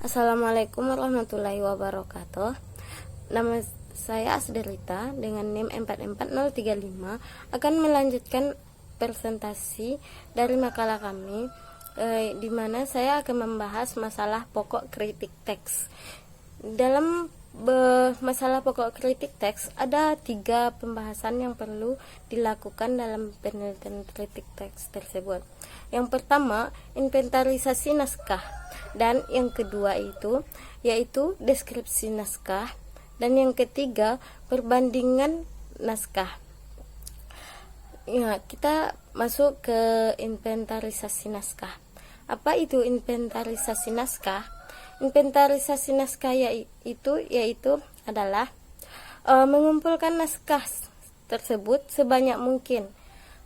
Assalamualaikum warahmatullahi wabarakatuh. Nama saya Asderita dengan NIM 44035 akan melanjutkan presentasi dari makalah kami, di mana saya akan membahas masalah pokok kritik teks. Dalam masalah pokok kritik teks ada 3 pembahasan yang perlu dilakukan dalam penelitian kritik teks tersebut. Yang pertama, inventarisasi naskah, dan yang kedua yaitu deskripsi naskah, dan yang ketiga perbandingan naskah. Ya, kita masuk ke inventarisasi naskah. Apa itu inventarisasi naskah? Inventarisasi naskah yaitu adalah mengumpulkan naskah tersebut sebanyak mungkin.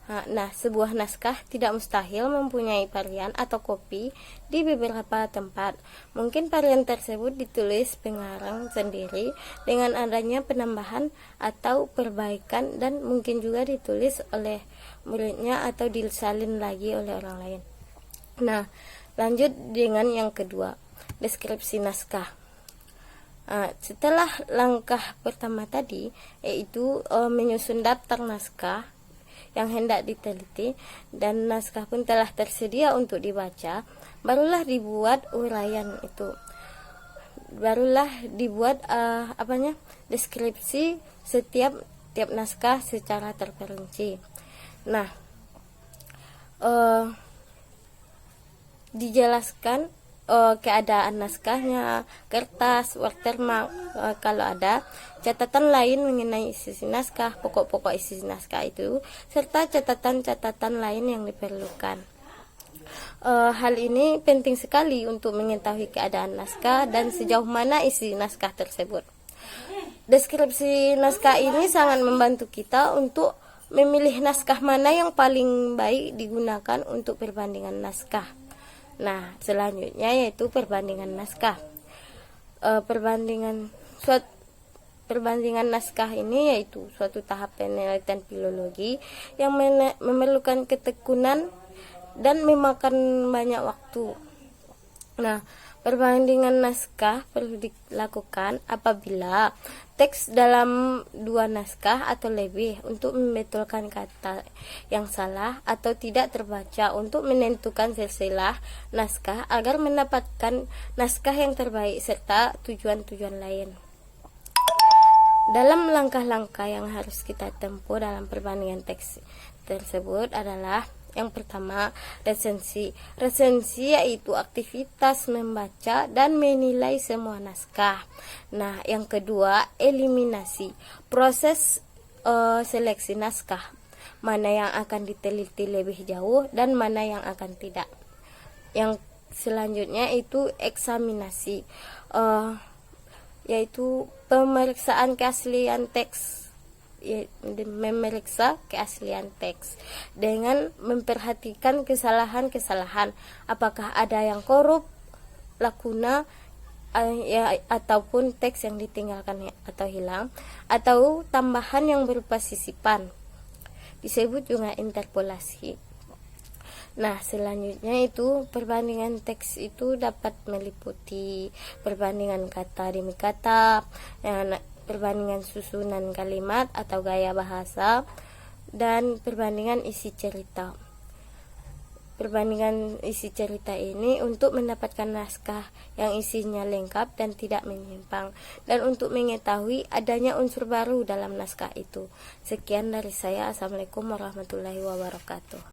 Nah, sebuah naskah tidak mustahil mempunyai varian atau kopi di beberapa tempat. Mungkin varian tersebut ditulis pengarang sendiri dengan adanya penambahan atau perbaikan, dan mungkin juga ditulis oleh muridnya atau disalin lagi oleh orang lain. Nah, lanjut dengan yang kedua, deskripsi naskah. Setelah langkah pertama tadi, yaitu menyusun daftar naskah yang hendak diteliti, dan naskah pun telah tersedia untuk dibaca, barulah dibuat uraian itu. Barulah dibuat deskripsi setiap naskah secara terperinci. Nah, dijelaskan keadaan naskahnya, kertas, watermark, kalau ada catatan lain mengenai isi naskah, pokok-pokok isi naskah itu, serta catatan-catatan lain yang diperlukan. Hal ini penting sekali untuk mengetahui keadaan naskah dan sejauh mana isi naskah tersebut. Deskripsi naskah ini sangat membantu kita untuk memilih naskah mana yang paling baik digunakan untuk perbandingan naskah. Nah, selanjutnya yaitu perbandingan naskah. Perbandingan naskah ini yaitu suatu tahap penelitian filologi yang memerlukan ketekunan dan memakan banyak waktu. Nah, perbandingan naskah perlu dilakukan apabila teks dalam 2 naskah atau lebih untuk membetulkan kata yang salah atau tidak terbaca, untuk menentukan silsilah naskah agar mendapatkan naskah yang terbaik, serta tujuan-tujuan lain. Dalam langkah-langkah yang harus kita tempuh dalam perbandingan teks tersebut adalah yang pertama, resensi. Resensi yaitu aktivitas membaca dan menilai semua naskah. Nah, yang kedua, eliminasi. Proses seleksi naskah. Mana yang akan diteliti lebih jauh dan mana yang akan tidak. Yang selanjutnya itu eksaminasi. Yaitu pemeriksaan keaslian teks. Memeriksa keaslian teks dengan memperhatikan kesalahan-kesalahan, apakah ada yang korup, lakuna, ataupun teks yang ditinggalkan atau hilang, atau tambahan yang berupa sisipan, disebut juga interpolasi. Nah, selanjutnya itu perbandingan teks itu dapat meliputi perbandingan kata demi kata, perbandingan susunan kalimat atau gaya bahasa, dan perbandingan isi cerita. Perbandingan isi cerita ini untuk mendapatkan naskah yang isinya lengkap dan tidak menyimpang, dan untuk mengetahui adanya unsur baru dalam naskah itu. Sekian dari saya. Assalamualaikum warahmatullahi wabarakatuh.